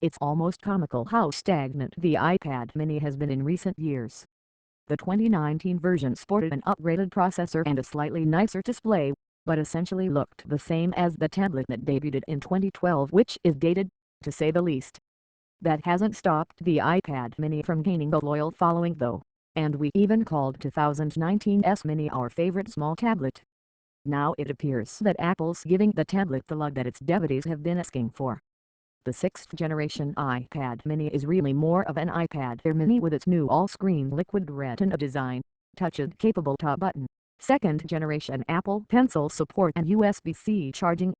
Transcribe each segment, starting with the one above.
It's almost comical how stagnant the iPad mini has been in recent years. The 2019 version sported an upgraded processor and a slightly nicer display, but essentially looked the same as the tablet that debuted in 2012, which is dated, to say the least. That hasn't stopped the iPad mini from gaining a loyal following though, and we even called 2019's mini our favorite small tablet. Now it appears that Apple's giving the tablet the love that its devotees have been asking for. The 6th generation iPad mini is really more of an iPad Air mini with its new all-screen liquid retina design, touch-capable top button, 2nd generation Apple Pencil support and USB-C charging.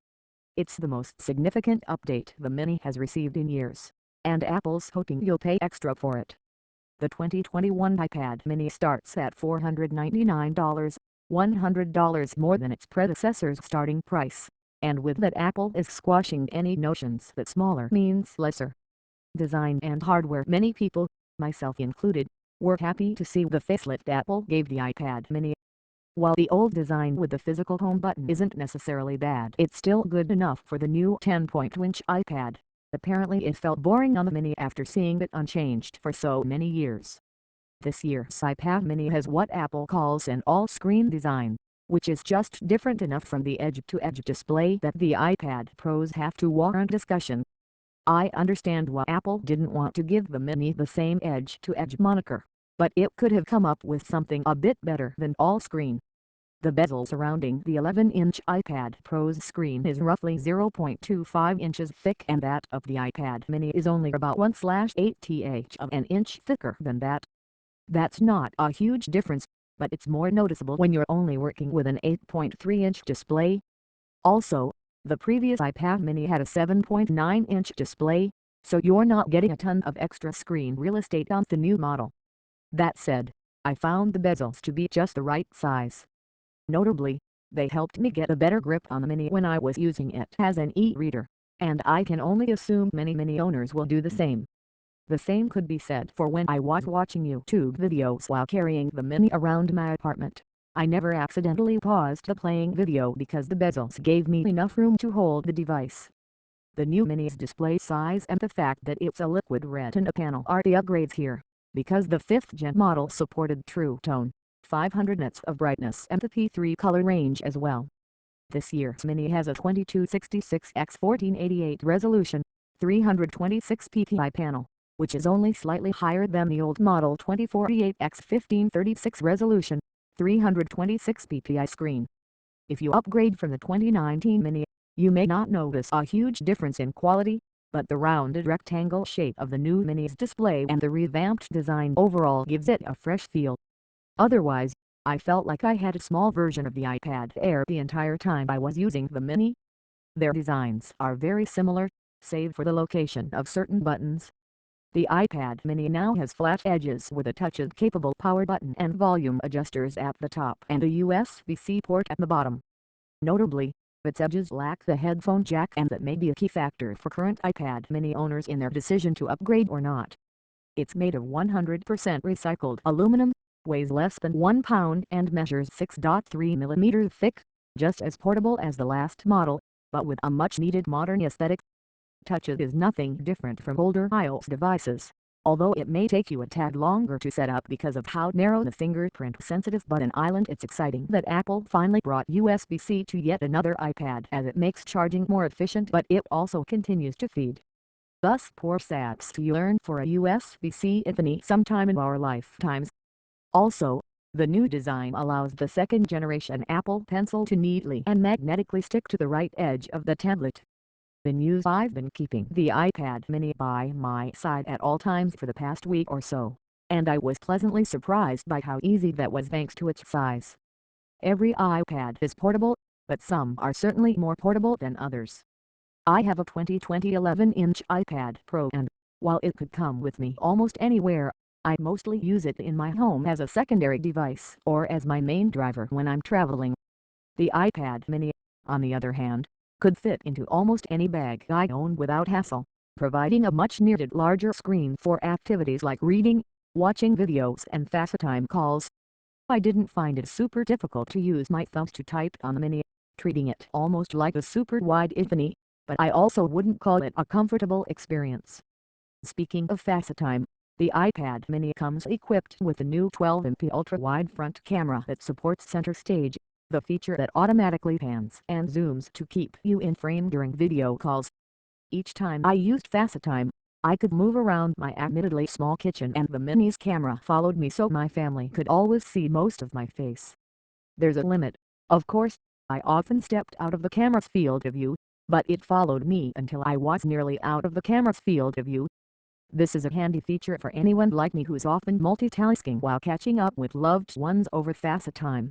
It's the most significant update the mini has received in years, and Apple's hoping you'll pay extra for it. The 2021 iPad mini starts at $499, $100 more than its predecessor's starting price. And with that, Apple is squashing any notions that smaller means lesser. Design and hardware. Many people, myself included, were happy to see the facelift Apple gave the iPad mini. While the old design with the physical home button isn't necessarily bad, it's still good enough for the new 10.2-inch iPad. Apparently it felt boring on the mini after seeing it unchanged for so many years. This year's iPad mini has what Apple calls an all-screen design, which is just different enough from the edge-to-edge display that the iPad Pros have to warrant discussion. I understand why Apple didn't want to give the mini the same edge-to-edge moniker, but it could have come up with something a bit better than all-screen. The bezel surrounding the 11-inch iPad Pro's screen is roughly 0.25 inches thick, and that of the iPad mini is only about 1/8th of an inch thicker than that. That's not a huge difference, but it's more noticeable when you're only working with an 8.3-inch display. Also, the previous iPad mini had a 7.9-inch display, so you're not getting a ton of extra screen real estate on the new model. That said, I found the bezels to be just the right size. Notably, they helped me get a better grip on the mini when I was using it as an e-reader, and I can only assume many mini owners will do the same. The same could be said for when I was watching YouTube videos while carrying the mini around my apartment. I never accidentally paused the playing video because the bezels gave me enough room to hold the device. The new mini's display size and the fact that it's a liquid retina panel are the upgrades here, because the 5th gen model supported True Tone, 500 nits of brightness and the P3 color range as well. This year's mini has a 2266x1488 resolution, 326 ppi panel, which is only slightly higher than the old model 2048x1536 resolution, 326 ppi screen. If you upgrade from the 2019 mini, you may not notice a huge difference in quality, but the rounded rectangle shape of the new mini's display and the revamped design overall gives it a fresh feel. Otherwise, I felt like I had a small version of the iPad Air the entire time I was using the mini. Their designs are very similar, save for the location of certain buttons. The iPad mini now has flat edges with a touch-capable power button and volume adjusters at the top and a USB-C port at the bottom. Notably, its edges lack the headphone jack, and that may be a key factor for current iPad mini owners in their decision to upgrade or not. It's made of 100% recycled aluminum, weighs less than 1 pound and measures 6.3 mm thick, just as portable as the last model, but with a much-needed modern aesthetic. Touch is nothing different from older iOS devices, although it may take you a tad longer to set up because of how narrow the fingerprint-sensitive button island. It's exciting that Apple finally brought USB-C to yet another iPad, as it makes charging more efficient, but it also continues to feed. Thus, poor saps to yearn for a USB-C epiphany sometime in our lifetimes. Also, the new design allows the 2nd generation Apple Pencil to neatly and magnetically stick to the right edge of the tablet. I've been keeping the iPad mini by my side at all times for the past week or so, and I was pleasantly surprised by how easy that was thanks to its size. Every iPad is portable, but some are certainly more portable than others. I have a 2020 11-inch iPad Pro, and, while it could come with me almost anywhere, I mostly use it in my home as a secondary device or as my main driver when I'm traveling. The iPad mini, on the other hand, could fit into almost any bag I own without hassle, providing a much-needed larger screen for activities like reading, watching videos and FaceTime calls. I didn't find it super difficult to use my thumbs to type on the mini, treating it almost like a super wide epiphany, but I also wouldn't call it a comfortable experience. Speaking of FaceTime, the iPad mini comes equipped with the new 12MP ultra-wide front camera that supports center stage, the feature that automatically pans and zooms to keep you in frame during video calls. Each time I used FaceTime, I could move around my admittedly small kitchen and the mini's camera followed me so my family could always see most of my face. There's a limit, of course. I often stepped out of the camera's field of view, but it followed me until I was nearly out of the camera's field of view. This is a handy feature for anyone like me who's often multitasking while catching up with loved ones over FaceTime.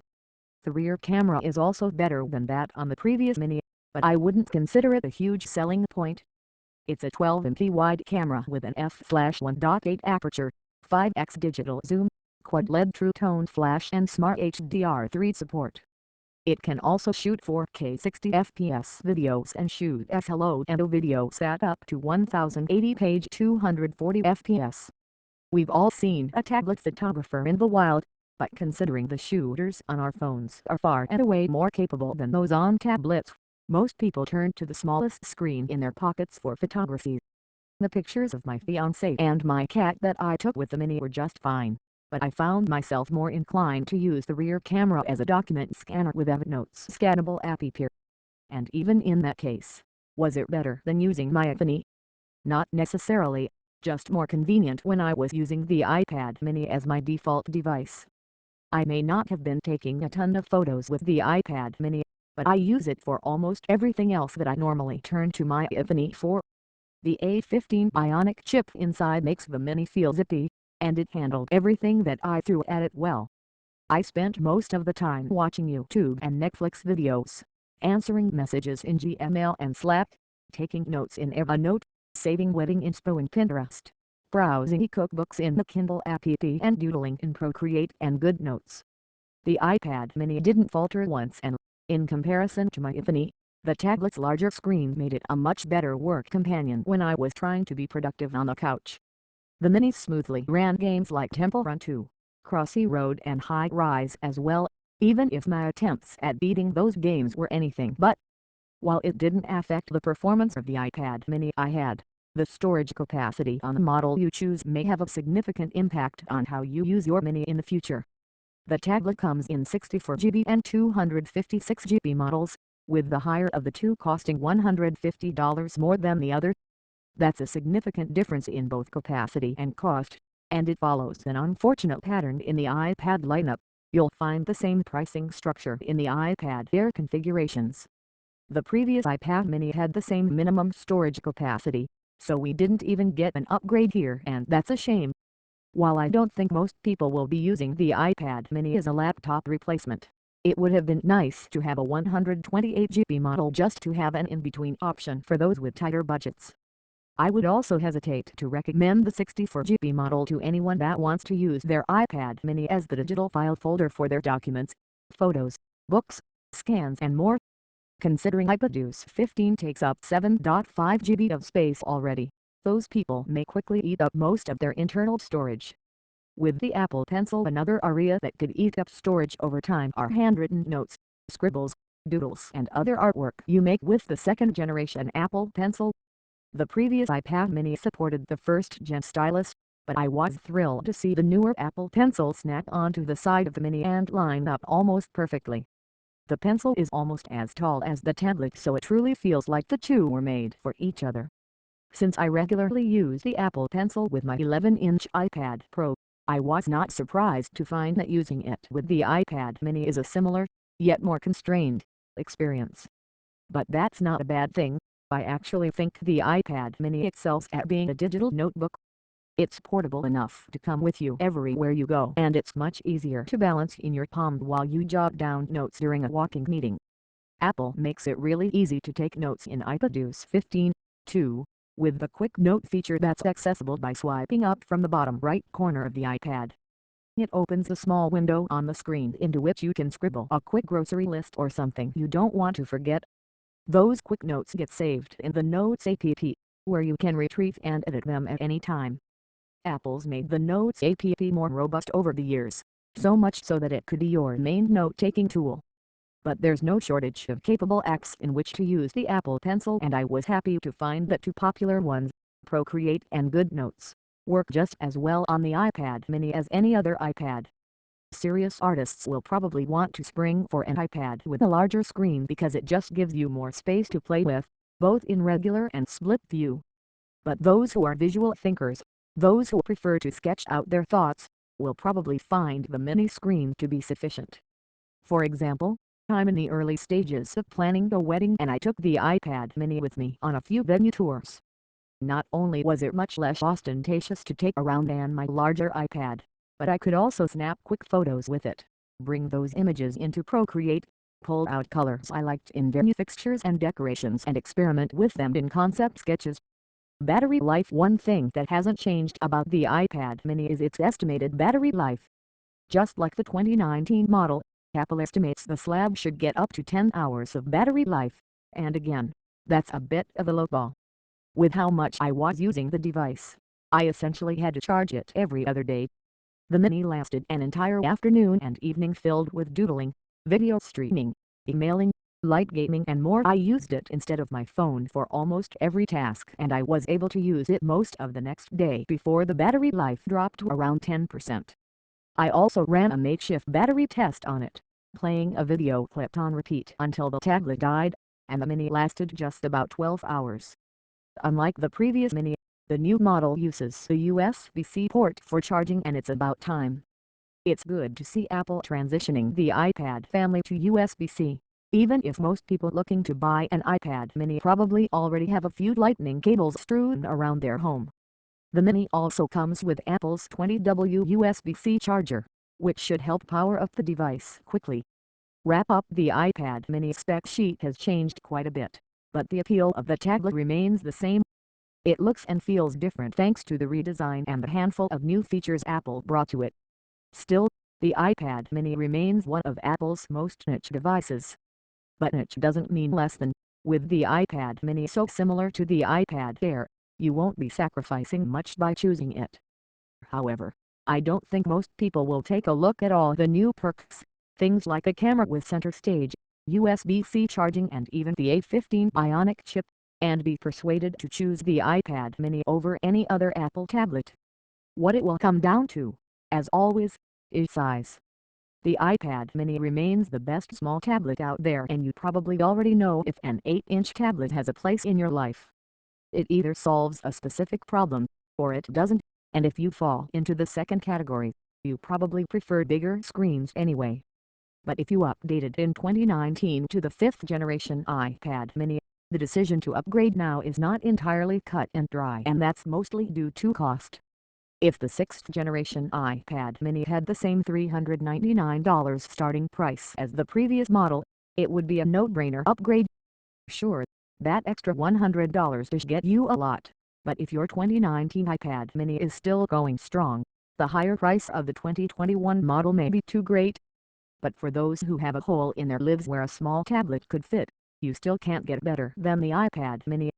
The rear camera is also better than that on the previous Mini, but I wouldn't consider it a huge selling point. It's a 12MP wide camera with an f/1.8 aperture, 5x digital zoom, quad LED True Tone flash and Smart HDR3 support. It can also shoot 4K 60fps videos and shoot SLO and O videos at up to 1080p 240fps. We've all seen a tablet photographer in the wild, but considering the shooters on our phones are far and away more capable than those on tablets, most people turn to the smallest screen in their pockets for photography. The pictures of my fiancé and my cat that I took with the Mini were just fine, but I found myself more inclined to use the rear camera as a document scanner with Evernote's scannable app here. And even in that case, was it better than using my iPhone? Not necessarily, just more convenient when I was using the iPad mini as my default device. I may not have been taking a ton of photos with the iPad mini, but I use it for almost everything else that I normally turn to my iPhone for. The A15 Bionic chip inside makes the mini feel zippy, and it handled everything that I threw at it well. I spent most of the time watching YouTube and Netflix videos, answering messages in Gmail and Slack, taking notes in Evernote, saving wedding inspo in Pinterest, browsing e-cookbooks in the Kindle app and doodling in Procreate and GoodNotes. The iPad mini didn't falter once and, in comparison to my iPhone, the tablet's larger screen made it a much better work companion when I was trying to be productive on the couch. The Mini smoothly ran games like Temple Run 2, Crossy Road and High Rise as well, even if my attempts at beating those games were anything but. While it didn't affect the performance of the iPad Mini I had, the storage capacity on the model you choose may have a significant impact on how you use your Mini in the future. The tablet comes in 64GB and 256GB models, with the higher of the two costing $150 more than the other. That's a significant difference in both capacity and cost, and it follows an unfortunate pattern in the iPad lineup. You'll find the same pricing structure in the iPad Air configurations. The previous iPad mini had the same minimum storage capacity, so we didn't even get an upgrade here, and that's a shame. While I don't think most people will be using the iPad mini as a laptop replacement, it would have been nice to have a 128GB model just to have an in-between option for those with tighter budgets. I would also hesitate to recommend the 64GB model to anyone that wants to use their iPad mini as the digital file folder for their documents, photos, books, scans and more. Considering iPadOS 15 takes up 7.5GB of space already, those people may quickly eat up most of their internal storage. With the Apple Pencil, another area that could eat up storage over time are handwritten notes, scribbles, doodles and other artwork you make with the second generation Apple Pencil. The previous iPad mini supported the first-gen stylus, but I was thrilled to see the newer Apple Pencil snap onto the side of the mini and line up almost perfectly. The Pencil is almost as tall as the tablet, so it truly feels like the two were made for each other. Since I regularly use the Apple Pencil with my 11-inch iPad Pro, I was not surprised to find that using it with the iPad mini is a similar, yet more constrained, experience. But that's not a bad thing. I actually think the iPad mini excels at being a digital notebook. It's portable enough to come with you everywhere you go, and it's much easier to balance in your palm while you jot down notes during a walking meeting. Apple makes it really easy to take notes in iPadOS 15, too, with the Quick Note feature that's accessible by swiping up from the bottom right corner of the iPad. It opens a small window on the screen into which you can scribble a quick grocery list or something you don't want to forget. Those quick notes get saved in the Notes app, where you can retrieve and edit them at any time. Apple's made the Notes app more robust over the years, so much so that it could be your main note-taking tool. But there's no shortage of capable apps in which to use the Apple Pencil, and I was happy to find that two popular ones, Procreate and GoodNotes work just as well on the iPad mini as any other iPad. Serious artists will probably want to spring for an iPad with a larger screen because it just gives you more space to play with, both in regular and split view. But those who are visual thinkers, those who prefer to sketch out their thoughts, will probably find the mini screen to be sufficient. For example, I'm in the early stages of planning a wedding and I took the iPad mini with me on a few venue tours. Not only was it much less ostentatious to take around than my larger iPad, but I could also snap quick photos with it, bring those images into Procreate, pull out colors I liked in venue fixtures and decorations and experiment with them in concept sketches. Battery life. One thing that hasn't changed about the iPad mini is its estimated battery life. Just like the 2019 model, Apple estimates the slab should get up to 10 hours of battery life, and again, that's a bit of a lowball. With how much I was using the device, I essentially had to charge it every other day. The mini lasted an entire afternoon and evening filled with doodling, video streaming, emailing, light gaming and more. I used it instead of my phone for almost every task and I was able to use it most of the next day before the battery life dropped to around 10%. I also ran a makeshift battery test on it, playing a video clip on repeat until the tablet died, and the mini lasted just about 12 hours. Unlike the previous mini, the new model uses the USB-C port for charging and it's about time. It's good to see Apple transitioning the iPad family to USB-C, even if most people looking to buy an iPad mini probably already have a few lightning cables strewn around their home. The mini also comes with Apple's 20W USB-C charger, which should help power up the device quickly. Wrap up. The iPad mini spec sheet has changed quite a bit, but the appeal of the tablet remains the same. It looks and feels different thanks to the redesign and the handful of new features Apple brought to it. Still, the iPad mini remains one of Apple's most niche devices. But niche doesn't mean less than. With the iPad mini so similar to the iPad Air, you won't be sacrificing much by choosing it. However, I don't think most people will take a look at all the new perks, things like a camera with center stage, USB-C charging and even the A15 Bionic chip, and be persuaded to choose the iPad mini over any other Apple tablet. What it will come down to, as always, is size. The iPad mini remains the best small tablet out there and you probably already know if an 8-inch tablet has a place in your life. It either solves a specific problem, or it doesn't, and if you fall into the second category, you probably prefer bigger screens anyway. But if you updated in 2019 to the 5th generation iPad mini, the decision to upgrade now is not entirely cut and dry, and that's mostly due to cost. If the 6th generation iPad mini had the same $399 starting price as the previous model, it would be a no-brainer upgrade. Sure, that extra $100 does get you a lot, but if your 2019 iPad mini is still going strong, the higher price of the 2021 model may be too great. But for those who have a hole in their lives where a small tablet could fit, you still can't get better than the iPad mini.